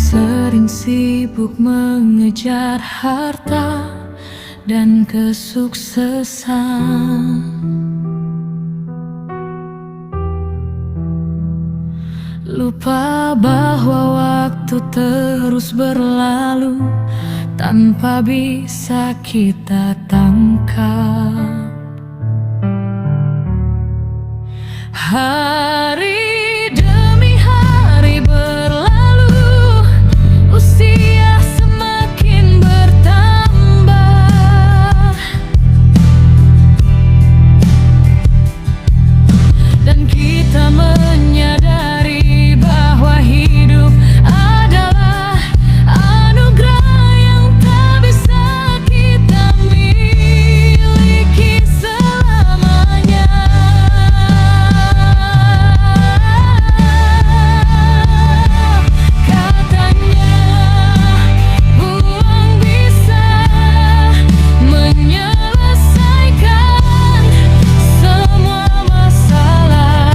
sering sibuk mengejar harta dan kesuksesan. Lupa bahwa waktu terus berlalu tanpa bisa kita tangkap. Hari demi hari berlalu, usia semakin bertambah, dan kita menyadari bahwa hidup adalah anugerah yang tak bisa kita miliki selamanya. Katanya uang bisa menyelesaikan semua masalah,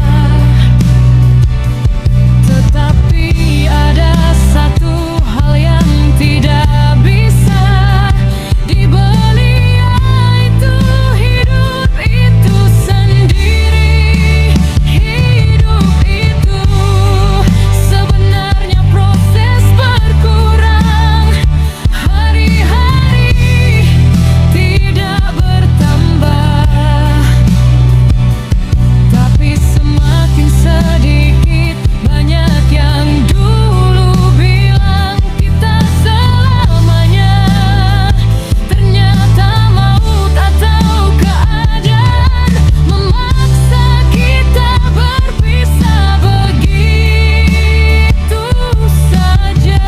tetapi ada satu hal yang tidak bisa dibeli, yaitu hidup itu sendiri. Hidup itu sebenarnya proses berkurang, hari-hari tidak bertambah, tapi semakin sedikit banyak yang dulu bilang kita selamanya. Ternyata maut atau keadaan memaksa kita berpisah begitu saja.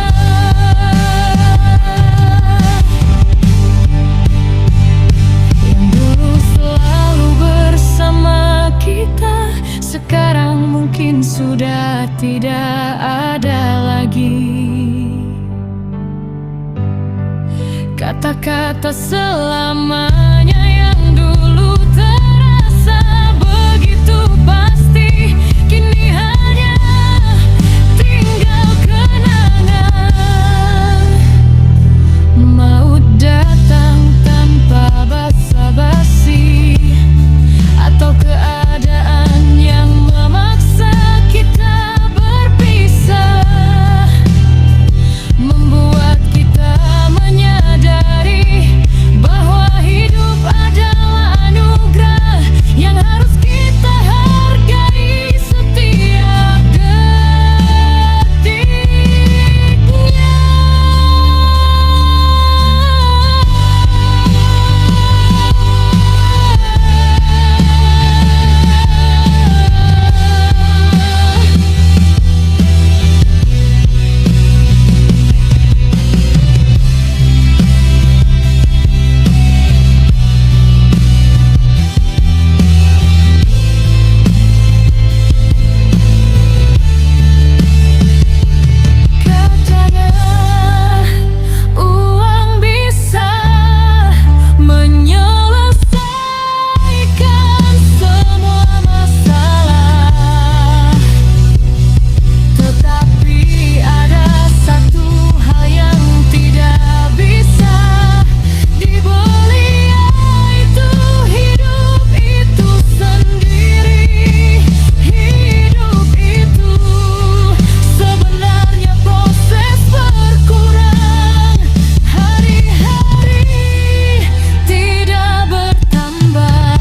Yang dulu selalu bersama kita, sekarang mungkin sudah tidak ada lagi. Kata-kata selamanya yang dulu terasa begitu pasti, kini hanya tinggal kenangan. Maut datang tanpa basa-basi, atau keadaan yang memaksa kita berpisah, membuat kita menyadari bahwa hidup adalah anugerah yang harus kita hargai setiap detiknya. Katanya uang bisa menyelesaikan semua masalah, tetapi ada satu hal yang tidak bisa dibeli, yaitu hidup itu sendiri. Hidup itu sebenarnya proses berkurang, hari-hari tidak bertambah,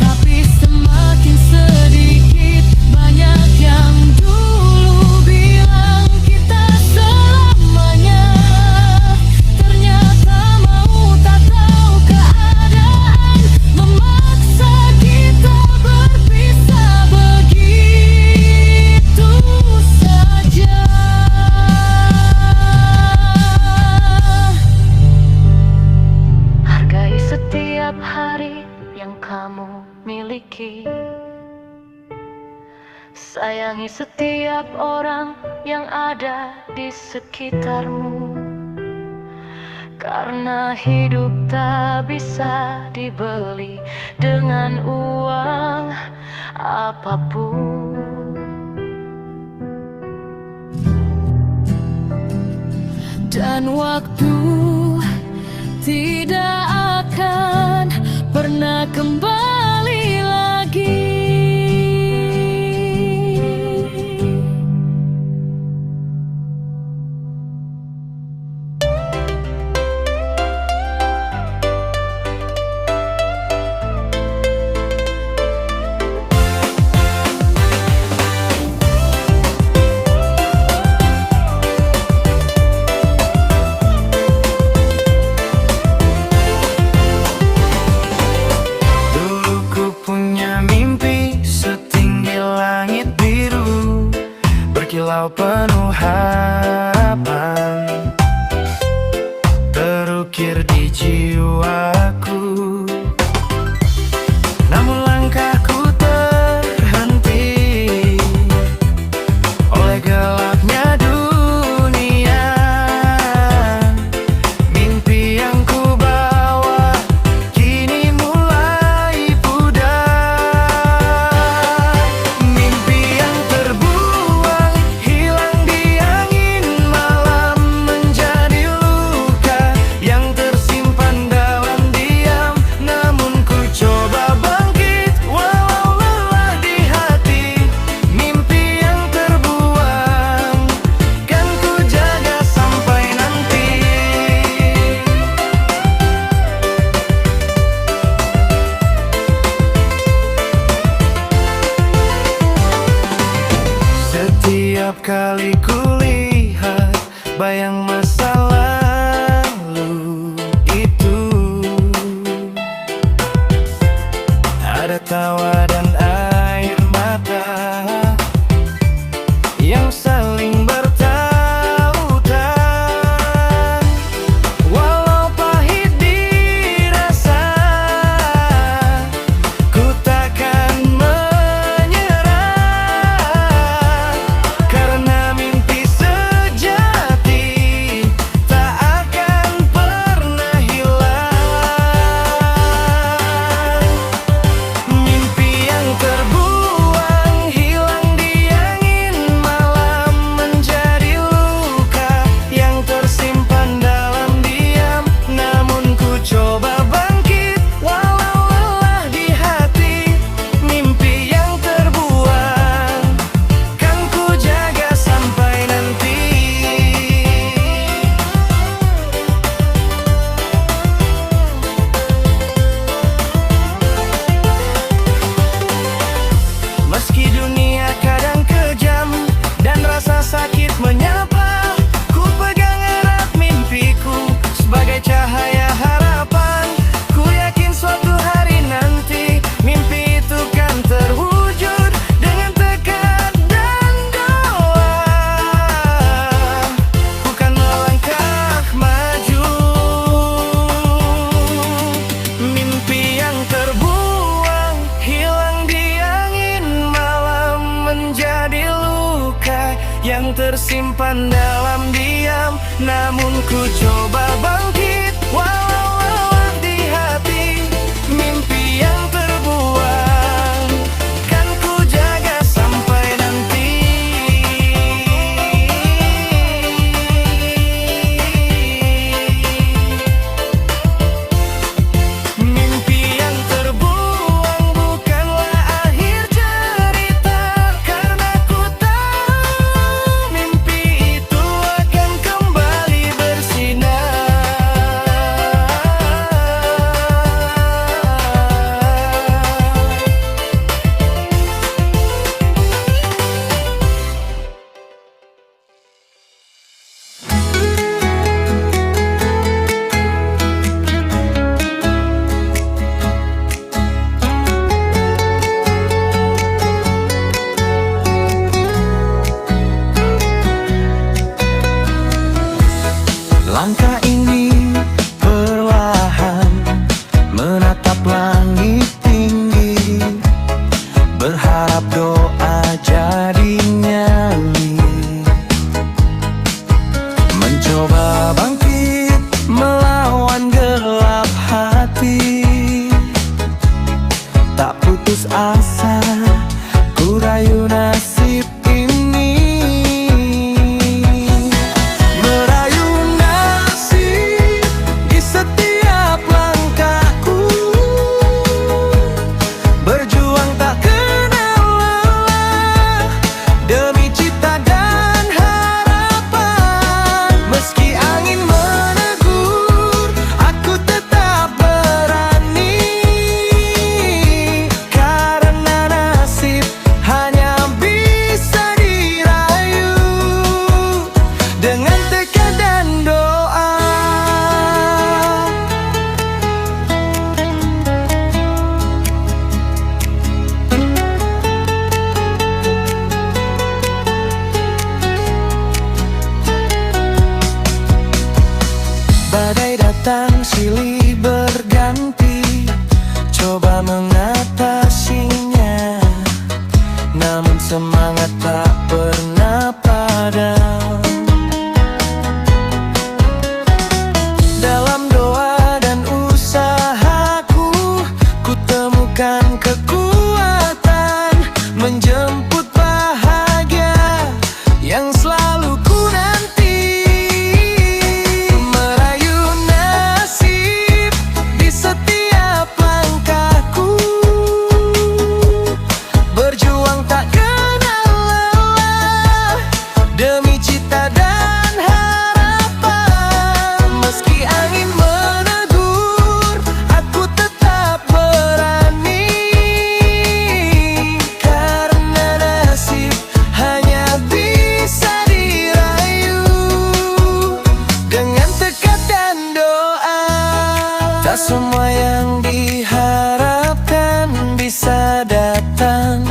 tapi semakin sedikit banyak yang dulu bilang kita selamanya. Ternyata maut atau keadaan memaksa kita berpisah begitu saja. Hargai setiap hari yang kamu miliki, sayangi setiap orang yang ada di sekitarmu, karena hidup tak bisa dibeli dengan uang apapun. dan waktu tidak akan pernah kembali lagi. Berkilau penuh harapan terukir di jiwaku, namun langkahku terhenti oleh gelapnya dunia. Mimpi yang ku bawa kini mulai pudar. Mimpi yang terbuang hilang di angin malam, menjadi luka yang tersimpan dalam diam. Namun ku coba bangkit walau lelah di hati. Mimpi yang terbuang kan ku jaga sampai nanti. Setiap kali kulihat bayang masa lalu itu, ada tawa dan air mata yang saling bertautan. Walau pahit dirasa, ku takkan menyerah, karena mimpi sejati tak akan pernah hilang. Mimpi yang terbuang hilang di angin malam, menjadi luka yang tersimpan dalam diam. Namun ku coba bangkit walau lelah di hati. Mimpi yang terbuang kan ku jaga sampai nanti. Meski dunia kadang kejam dan rasa sakit menyapa, ku pegang erat mimpiku sebagai cahaya harapan. Ku yakin suatu hari nanti mimpi itu kan terwujud dengan tekad dan doa. Bukan melangkah maju. Mimpi yang terbuang hilang di angin malam, menjadi luka yang tersimpan dalam diam. Namun ku coba bangkit walau lelah di hati. Mimpi yang terbuang kan ku jaga sampai nanti. Mimpi yang terbuang bukanlah akhir cerita, karena ku tahu mimpi itu akan kembali bersinar. dengan tekad dan doa. Badai datang silih berganti, coba mengatasinya, namun semangat tak pernah padam. Dalam doa dan usahaku, ku temukan kekuatan menjemput bahagia yang selalu ku nanti. Merayu nasib di setiap langkahku, berjuang tak kenal lelah demi cita dan harapan. Meski angin menegur, aku tetap berani, karena nasib hanya bisa dirayu dengan tekad dan doa. Tak semua yang diharapkan bisa datang,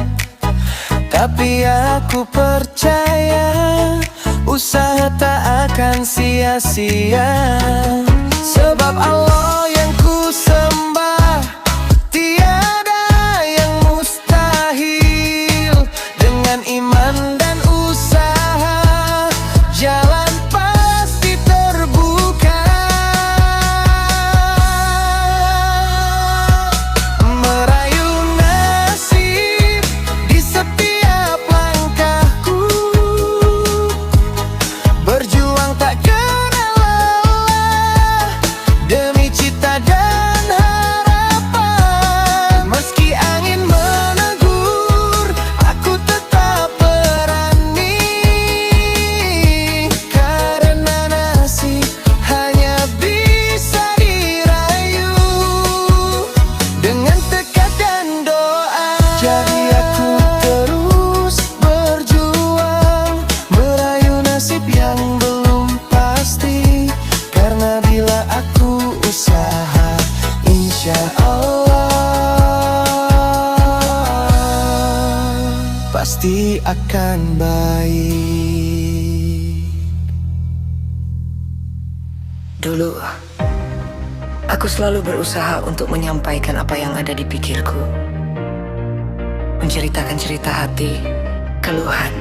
tapi aku percaya usaha tak akan sia-sia. Sebab Allah yang ku sembah, tiada yang mustahil. Dengan iman dan usaha, jalan pasti terbuka. Merayu nasib di setiap langkahku, berjuang tak kenal lelah demi cita dan harapan. Meski angin menegur, aku tetap berani, karena nasib hanya bisa dirayu dengan tekad dan doa. Jadi aku terus berjuang, merayu nasib yang belum pasti, karena bila aku usaha, insya Allah pasti akan baik. Dulu, aku selalu berusaha untuk menyampaikan apa yang ada di pikirku, menceritakan cerita hati, keluhan,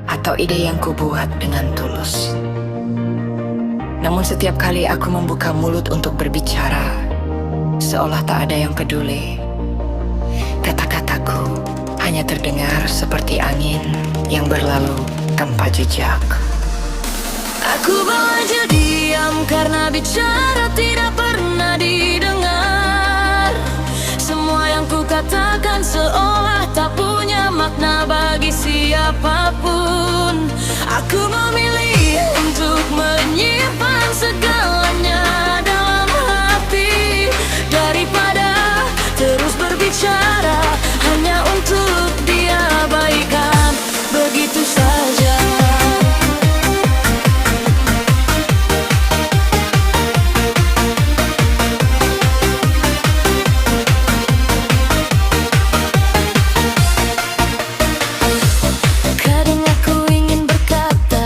atau ide yang kubuat dengan tulus. Namun setiap kali aku membuka mulut untuk berbicara, seolah tak ada yang peduli. Kata-kataku hanya terdengar seperti angin yang berlalu tanpa jejak. Aku belajar diam karena bicara tidak pernah didengar. Semua yang ku katakan seolah tak punya makna bagi siapapun. Aku memilih untuk menyimpan segalanya dalam hati, daripada terus berbicara hanya untuk diabaikan begitu saja. Kadang aku ingin berkata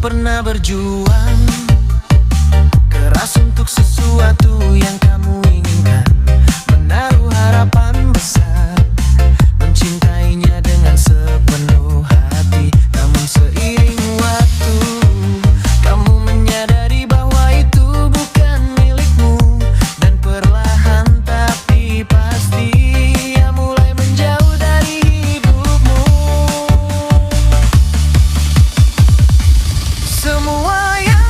pernah berjuang keras untuk sesuatu yang kamu inginkan, menaruh harapan besar, mencintainya dengan sepenuh hati. Namun seiring waktu, kamu menyadari bahwa itu bukan milikmu, dan perlahan tapi pasti ia mulai menjauh dari hidupmu. Semua yang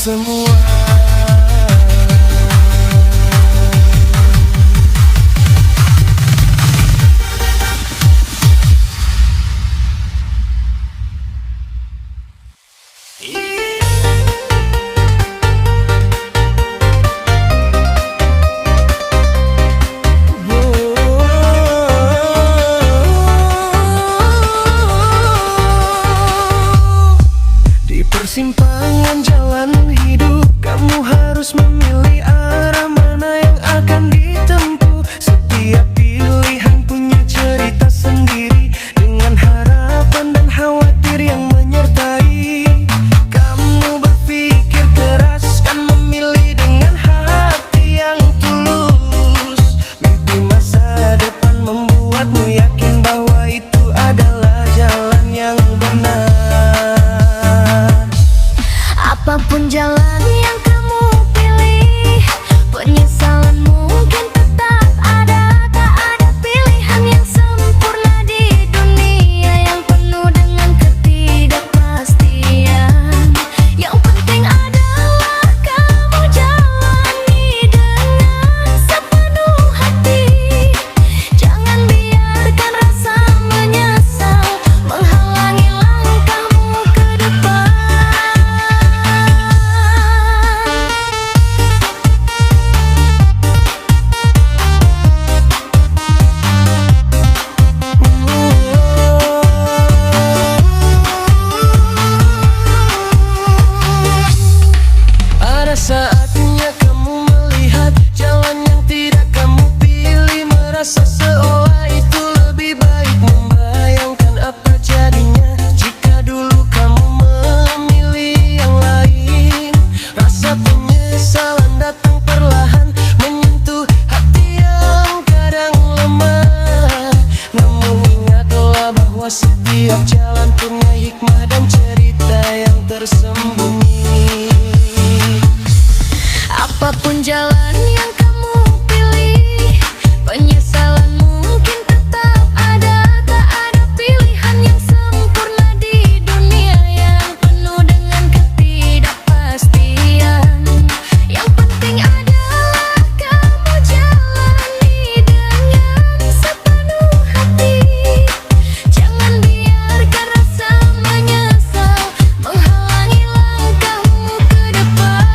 semua. Di persimpangan jalan hidup, kamu harus memilih arah mana yang akan ditempuh. Setiap pilihan punya cerita sendiri, dengan harapan dan khawatir yang menyertai. Kamu berpikir keras, kan memilih dengan hati yang tulus. Mimpi masa depan membuatmu yakin bahwa itu adalah jalan yang benar. Apapun jalan yang kamu pilih, penyesalan mungkin tetap ada. Tak ada pilihan yang sempurna di dunia yang penuh dengan ketidakpastian. Yang penting adalah kamu jalani dengan sepenuh hati. Jangan biarkan rasa menyesal menghalangi langkahmu ke depan. Ada saatnya kamu melihat jalan yang tidak kamu pilih, merasa seolah itu lebih baik. Membayangkan apa jadinya jika dulu kamu memilih yang lain. Rasa penyesalan datang perlahan, menyentuh hati yang kadang lemah. Namun ingatlah bahwa setiap jalan punya hikmah dan cerita yang tersembunyi. Apapun jalan yang kamu pilih, penyesalan mungkin tetap ada. Tak ada pilihan yang sempurna di dunia yang penuh dengan ketidakpastian. Yang penting adalah kamu jalani dengan sepenuh hati. Jangan biarkan rasa menyesal menghalangi langkahmu ke depan.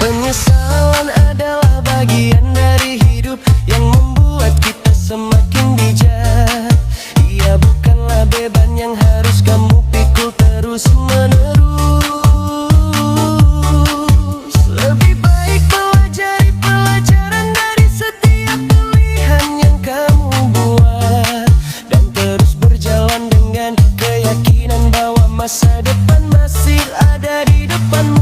Penyesalan adalah bagian dari hidup yang membuat kita semakin bijak. Ia bukanlah beban yang harus kamu pikul terus-menerus. Lebih baik pelajari pelajaran dari setiap pilihan yang kamu buat, dan terus berjalan dengan keyakinan bahwa masa depan masih ada di depanmu.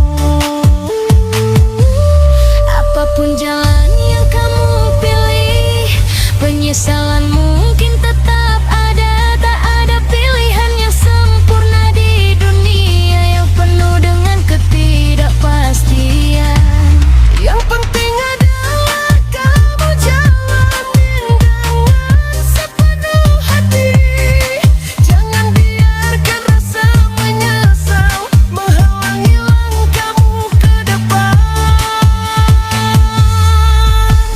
Apapun jalan yang kamu pilih, penyesalan mungkin tetap ada. Tak ada pilihan yang sempurna di dunia yang penuh dengan ketidakpastian. Yang penting adalah kamu jalani dengan sepenuh hati. Jangan biarkan rasa menyesal menghalangi langkahmu ke depan.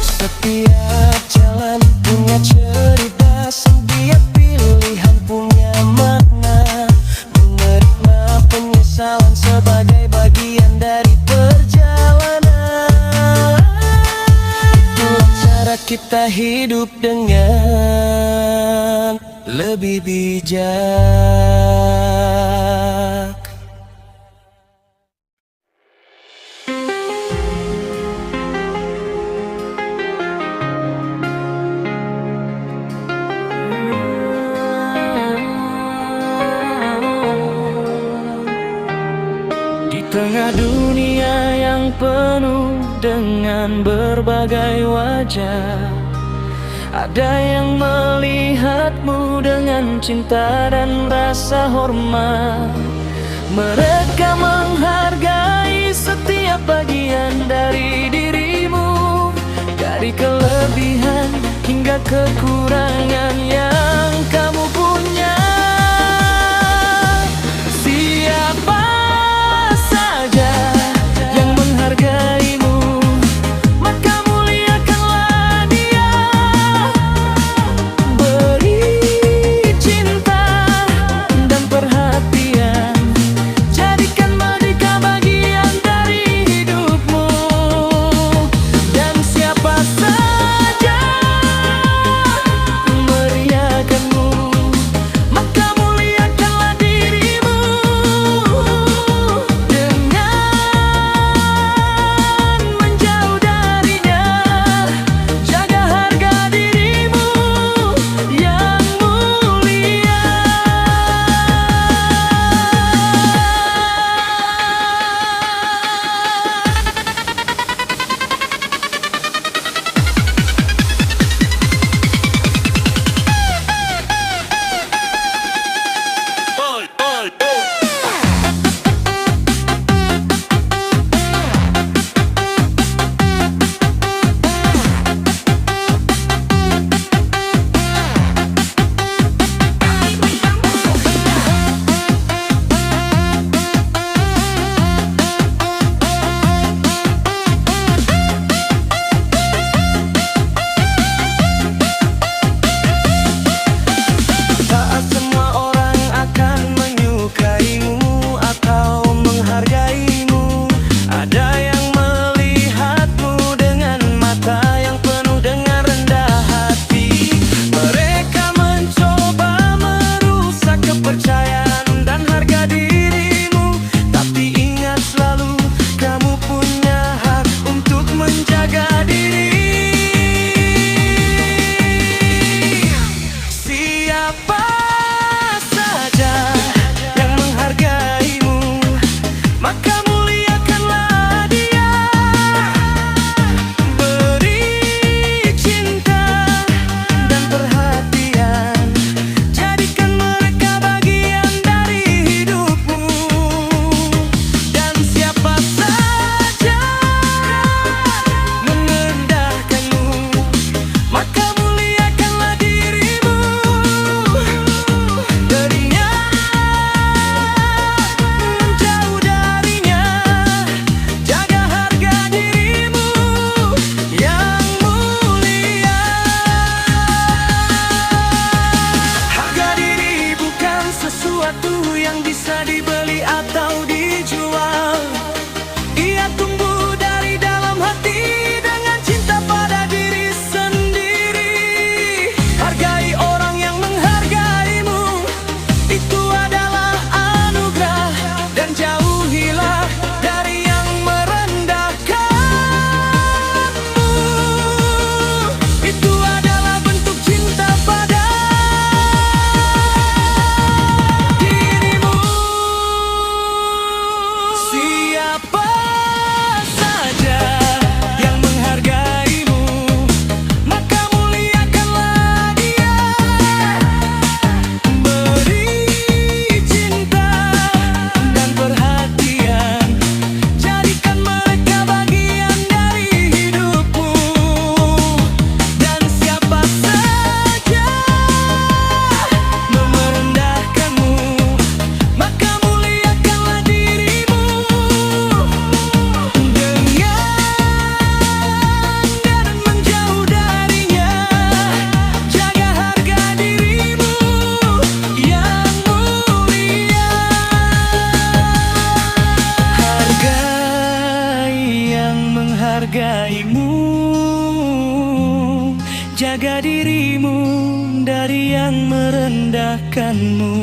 Setiap jalan punya cerita, setiap pilihan punya makna. Menerima penyesalan sebagai bagian dari perjalanan. Itulah cara kita hidup dengan lebih bijak. Di tengah dunia yang penuh dengan berbagai wajah, ada yang melihatmu dengan cinta dan rasa hormat. Mereka menghargai setiap bagian dari dirimu, dari kelebihan hingga kekurangan yang kamu punya. Siapa yang bisa dibeli atau dijual. Ia tumbuh dari dalam hati dengan cinta pada diri sendiri. Hargai orang yang menghargaimu, itu adalah anugerah. Dan jauhilah dari yang merendahkanmu, itu adalah bentuk cinta pada dirimu. Siapa saja yang menghargaimu, maka muliakanlah dia. Beri cinta dan perhatian, jadikan mereka bagian dari hidupmu. Dan siapa saja merendahkanmu, maka muliakanlah dirimu. Dan menjauh darinya, jaga harga dirimu yang mulia. Hargai yang menghargaimu, jaga dirimu dari yang merendahkanmu.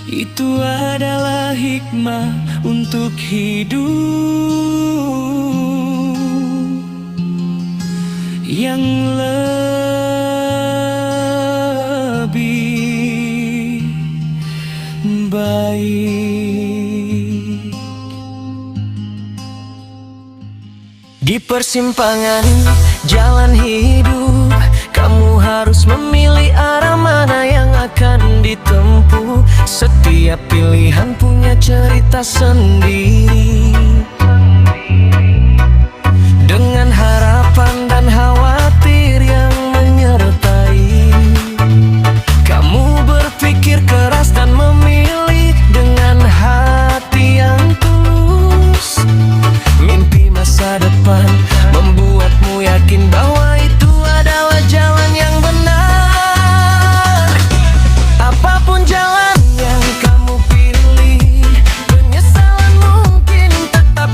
Itu adalah hikmah untuk hidup yang lebih baik. Di persimpangan jalan hidup, kamu harus memilih arah mana yang akan ditempuh. Setiap pilihan punya cerita sendiri, dengan harapan dan khawatir yang menyertai. Kamu berpikir keras dan memilih dengan hati yang tulus. Mimpi masa depan membuatmu yakin bahwa itu adalah jalan yang benar. Apapun jalan yang kamu pilih, penyesalan mungkin tetap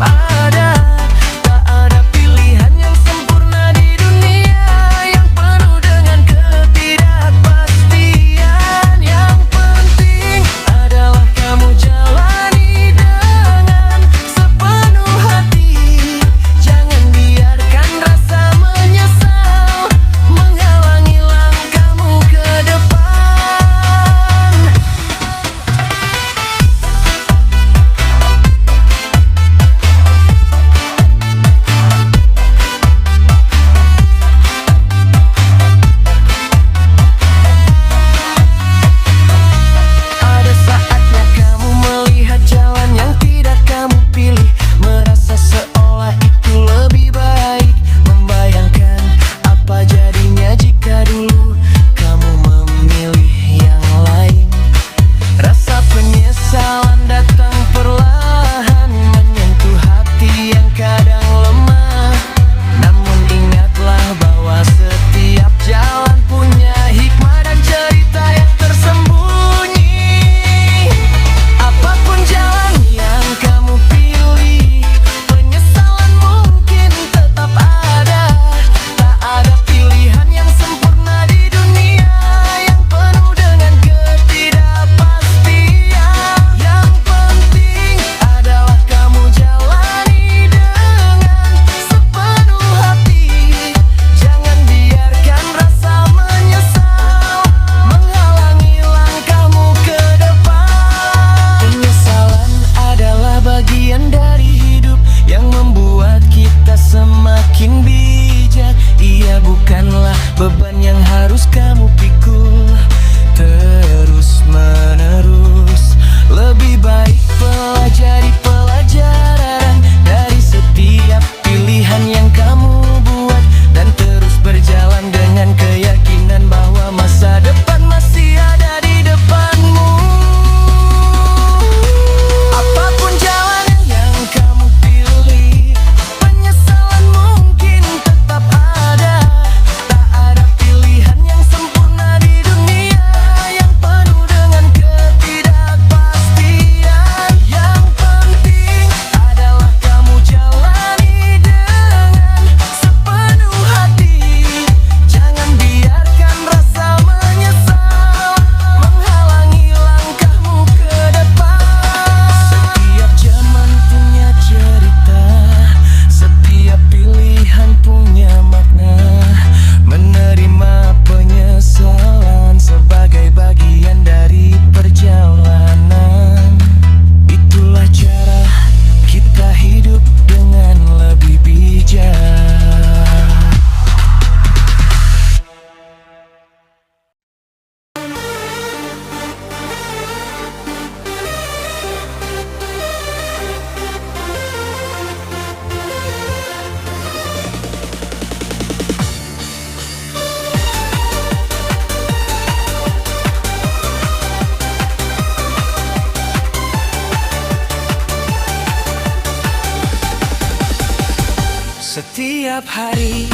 Setiap hari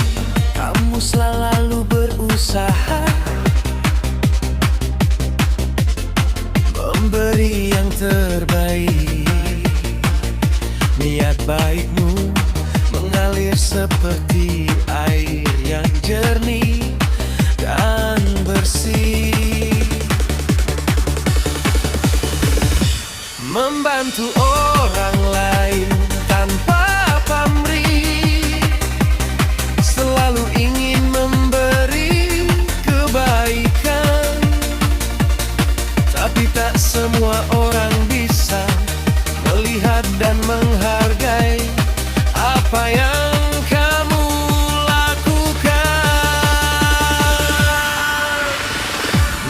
kamu selalu berusaha memberi yang terbaik. Niat baikmu mengalir seperti air yang jernih dan bersih, membantu orang lain tanpa pamrih, selalu ingin memberi kebaikan. Tapi tak semua orang bisa melihat dan menghargai apa yang kamu lakukan.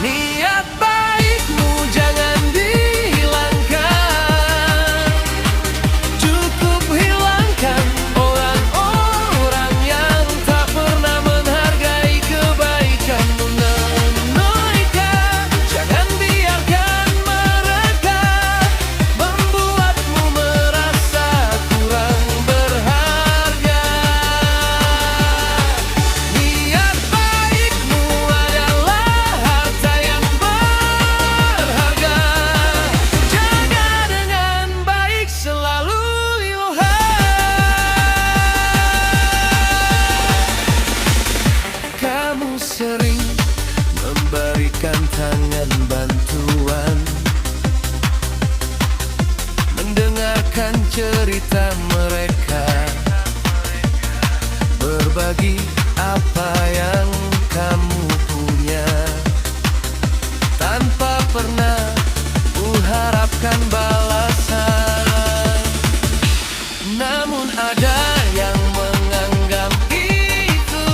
Niat baikmu jangan dihilangkan. Cukup hilangkan orang-orang yang tak pernah menghargai kebaikanmu. Mereka, jangan biarkan mereka membuatmu merasa kurang berharga. Niat baikmu adalah harta yang berharga. Jaga dengan baik selalu kamu sering memberikan tangan bantuan, mendengarkan cerita mereka, berbagi apa yang kamu punya, tanpa pernah mengharapkan balasan. Namun ada yang menganggap itu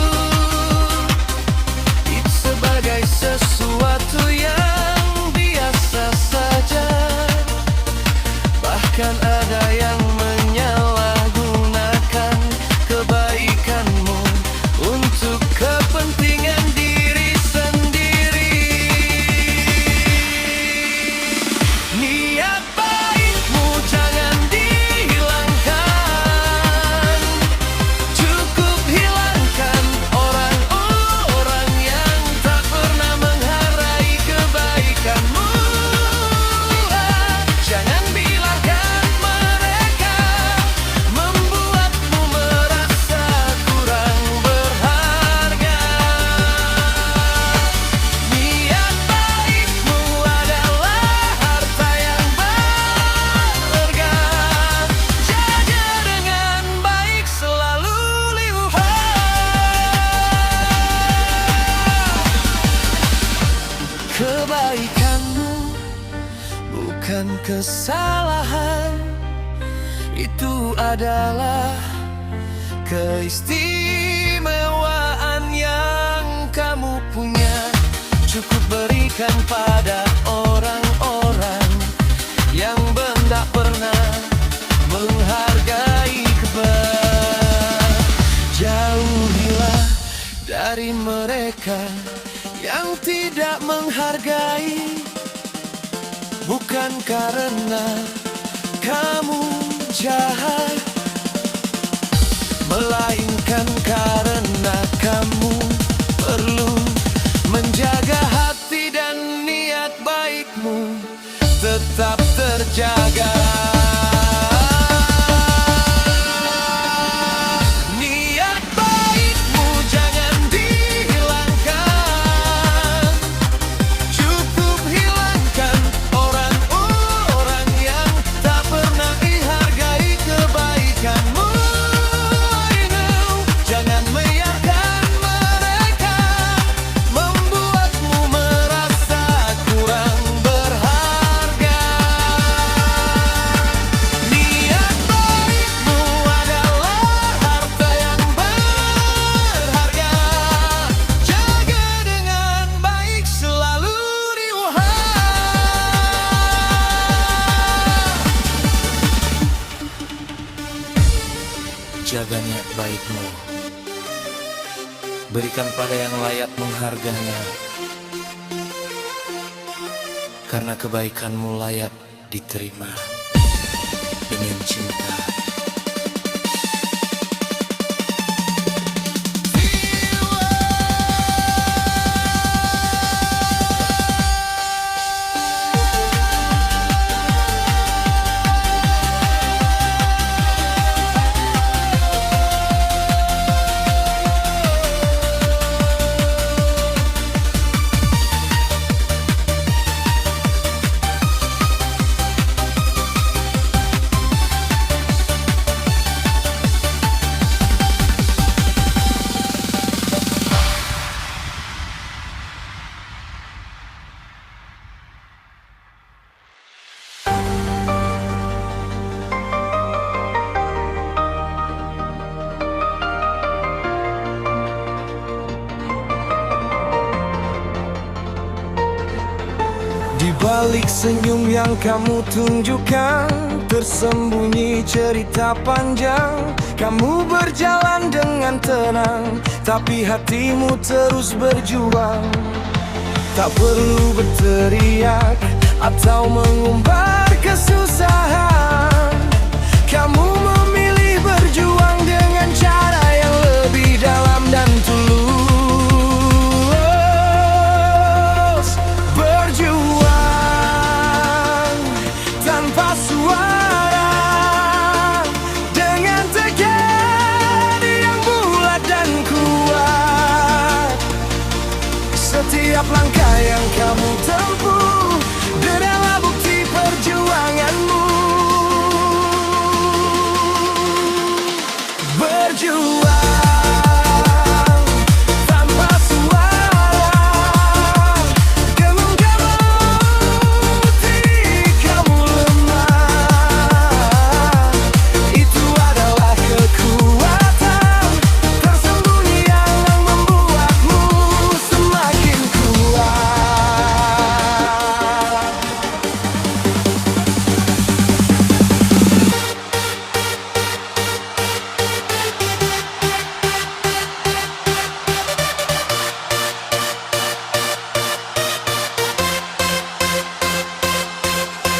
sebagai sesuatu yang biasa saja. Bahkan ada yang menyalahgunakan kebaikanmu untuk kepentingan diri sendiri. Niat baikmu jangan dihilangkan. Cukup hilangkan orang-orang yang tak pernah menghargai kebaikanmu. Jangan biarkan mereka membuatmu merasa kurang berharga. Niat baikmu adalah harta yang berharga. Jaga dengan baik selalu kebaikanmu bukan kesalahan, itu adalah keistimewaan yang kamu punya. Cukup berikan pada orang-orang yang tak pernah menghargai jauhilah dari mereka yang tidak menghargai, bukan karena kamu jahat, melainkan karena kamu perlu menjaga hati dan niat baikmu tetap terjaga. Niat baikmu jangan dihilangkan. Cukup hilangkan orang-orang yang tak pernah dihargai kebaikanmu. Jangan biarkan mereka membuatmu merasa kurang berharga. Niat baikmu adalah harta yang berharga. Jaga dengan baik selalu jaga niat baikmu, berikan pada yang layak menghargainya, karena kebaikanmu layak diterima dengan cinta. Di balik senyum yang kamu tunjukkan, tersembunyi cerita panjang. Kamu berjalan dengan tenang, tapi hatimu terus berjuang. Tak perlu berteriak atau mengumbar kesusahan. Kamu memilih berjuang dengan cara yang lebih dalam dan tulus. Berjuang tanpa suara, dengan tekad yang bulat dan kuat. Setiap langkah yang kamu tempuh adalah bukti perjuanganmu. Berjuang tanpa suara, dengan bukti kamu lemah. Itu adalah kekuatan tersembunyi yang membuatmu semakin kuat.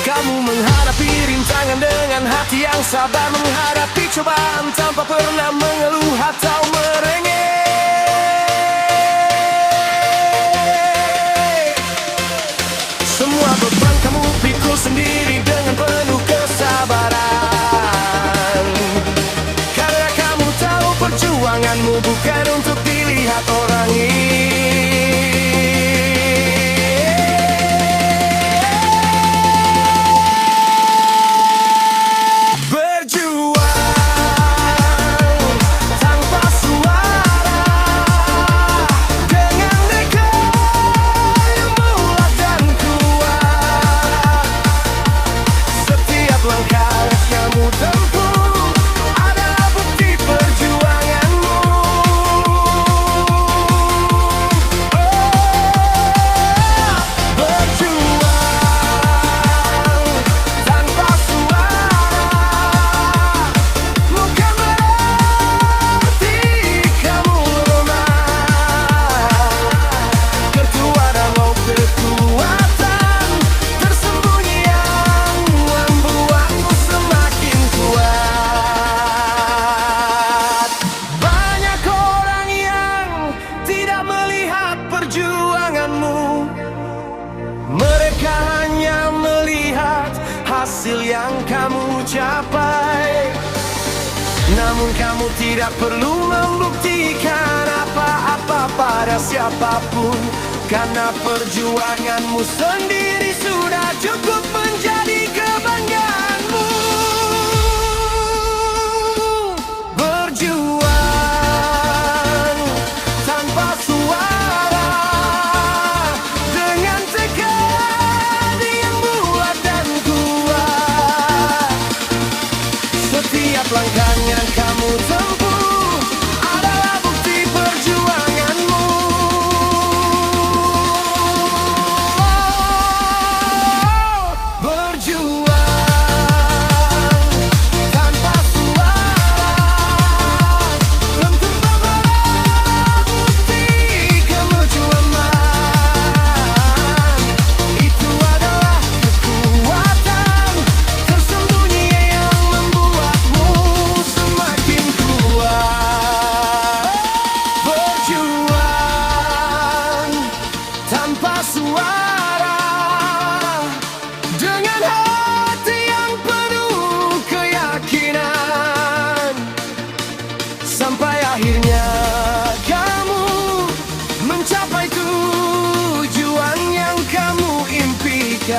Kamu menghadapi rintangan dengan hati yang sabar, menghadapi cobaan tanpa pernah mengeluh atau merengek. Semua beban kamu pikul sendiri dengan penuh kesabaran, karena kamu tahu perjuanganmu bukan untuk dilihat orang ini. Mereka hanya melihat hasil yang kamu capai, namun kamu tidak perlu membuktikan apa-apa pada siapapun, karena perjuanganmu sendiri sudah cukup menjadi kebanggaanmu. Berjuang tanpa suara, dengan tekad yang bulat dan kuat. Setiap langkah yang kamu tempuh adalah bukti perjuanganmu. Berjuang tanpa suara, untuk membawa bukti kemercuaman. Itu adalah kekuatan tersembunyi yang membuatmu semakin kuat. Berjuang tanpa suara, dengan hati yang penuh keyakinan, sampai akhirnya kamu mencapai tujuan yang kamu impikan.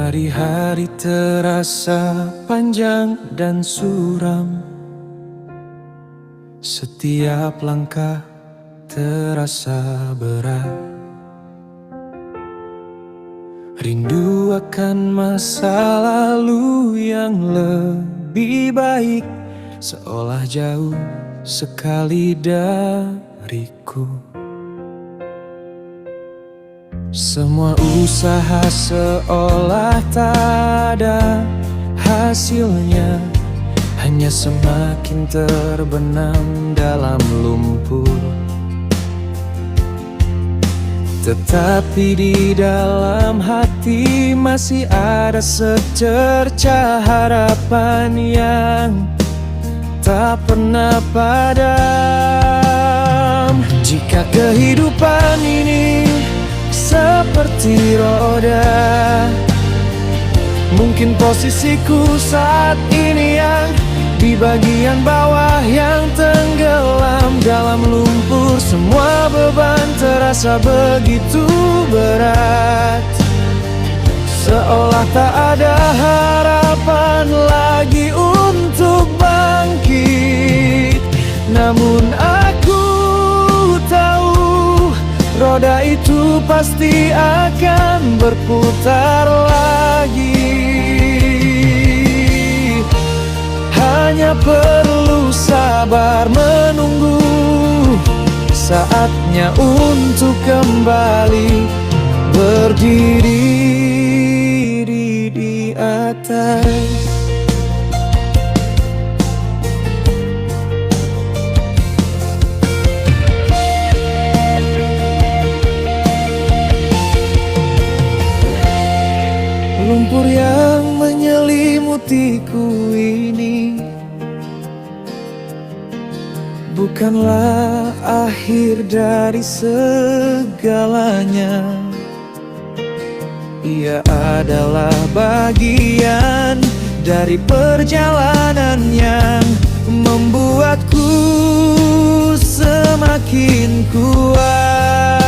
Hari-hari terasa panjang dan suram. Setiap langkah terasa berat. Rindu akan masa lalu yang lebih baik, seolah jauh sekali dariku. Semua usaha seolah tak ada hasilnya, hanya semakin terbenam dalam lumpur. Tetapi di dalam hati masih ada secercah harapan yang tak pernah padam. Jika kehidupan ini seperti roda, mungkin posisiku saat ini yang di bagian bawah yang tenggelam dalam lumpur. Semua beban terasa begitu berat, seolah tak ada harapan lagi untuk bangkit. Namun aku tahu roda itu pasti akan berputar lagi. Hanya perlu sabar menunggu saatnya untuk kembali berdiri di atas. Lumpur yang menyelimutiku ini bukanlah akhir dari segalanya. Ia adalah bagian dari perjalanan yang membuatku semakin kuat.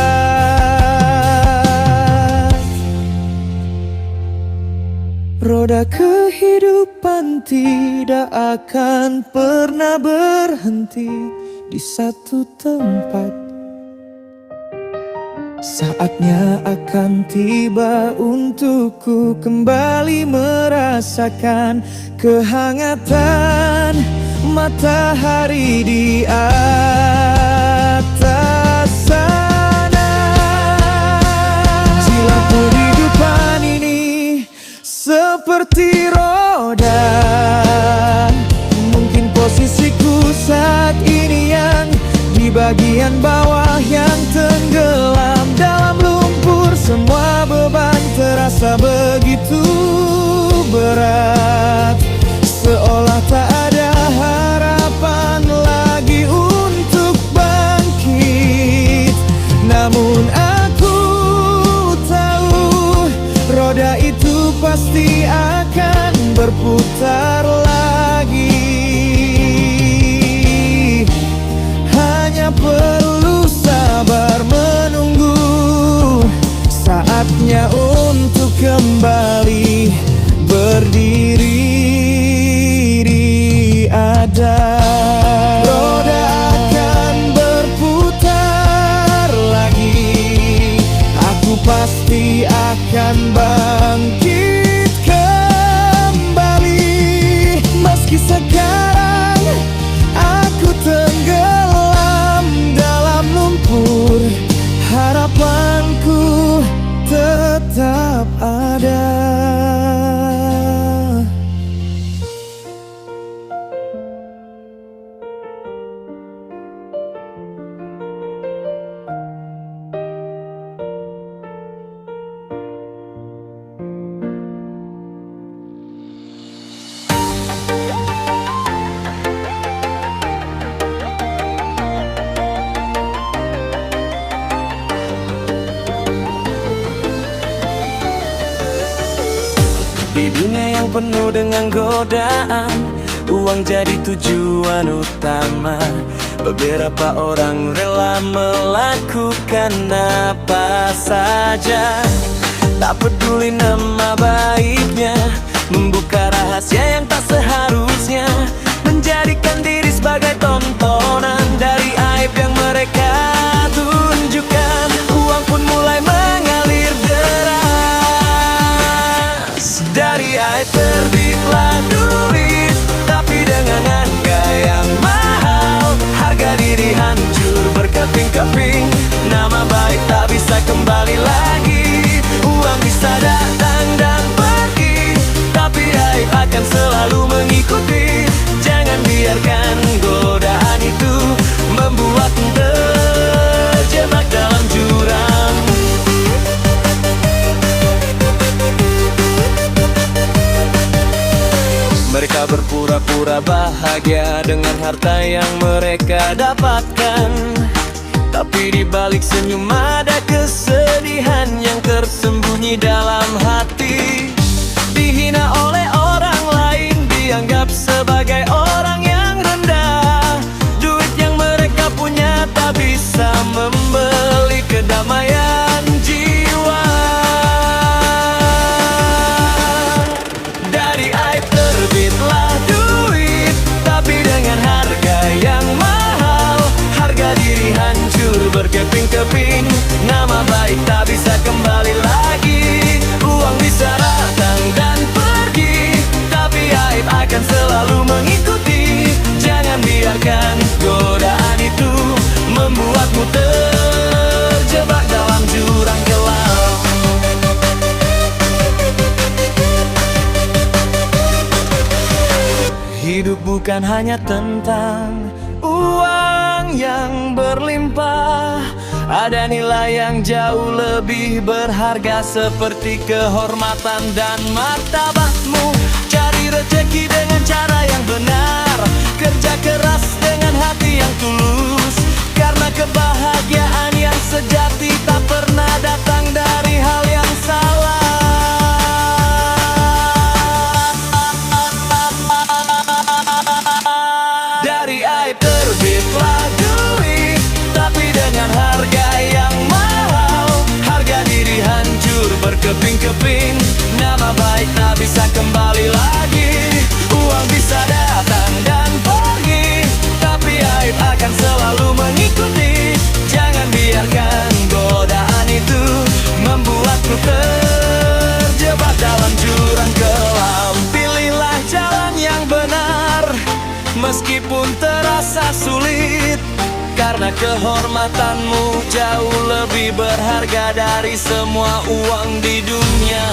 Roda kehidupan tidak akan pernah berhenti di satu tempat. Saatnya akan tiba untukku kembali merasakan kehangatan matahari di atas sana. Silam kehidupan ini seperti roda, mungkin posisiku saat ini yang di bagian bawah yang tenggelam dalam lumpur. Semua beban terasa begitu berat, seolah tak ada harapan lagi untuk bangkit. Namun aku tahu roda itu pasti akan berputar lagi. Hanya perlu sabar menunggu saatnya untuk kembali berdiri di atas. Roda akan berputar lagi, aku pasti akan bangkit kembali. Meski sekarang aku tenggelam dalam lumpur, harapanku tetap ada. Di dunia yang penuh dengan godaan, uang jadi tujuan utama. Beberapa orang rela melakukan apa saja, tak peduli nama baiknya, membuka rahasia yang tak seharusnya, menjadikan diri sebagai tontonan dari aib yang mereka nama baik tak bisa kembali lagi. Uang bisa datang dan pergi, tapi aib akan selalu mengikuti. Jangan biarkan godaan itu membuatmu terjebak dalam jurang. Mereka berpura-pura bahagia dengan harta yang mereka dapatkan, tapi di balik senyum ada kesedihan yang tersembunyi dalam hati. Dihina oleh orang lain, dianggap sebagai orang yang rendah. Duit yang mereka punya tak bisa membeli kedamaian jiwa. Dari aib terbitlah duit, tapi dengan harga yang mahal. Harga diri hancur berkeping-keping, nama baik tak bisa kembali lagi. Uang bisa datang dan pergi, tapi aib akan selalu mengikuti. Jangan biarkan godaan itu membuatmu terjebak dalam jurang gelap. Hidup bukan hanya tentang uang yang berlimpah. Ada nilai yang jauh lebih berharga, seperti kehormatan dan martabatmu. Cari rezeki dengan cara yang benar, kerja keras dengan hati yang tulus. Karena kebahagiaan yang sejati tak pernah datang dari hal yang salah. Dari aib terbitlah duit, tapi dengan harga yang mahal. Harga diri hancur berkeping-keping, nama baik tak bisa kembali lagi. Uang bisa datang dan pergi, tapi aib akan selalu mengikuti. Jangan biarkan godaan itu membuatmu terjebak dalam jurang kelam. Pilihlah jalan yang benar, meskipun terasa sulit, karena kehormatanmu jauh lebih berharga dari semua uang di dunia.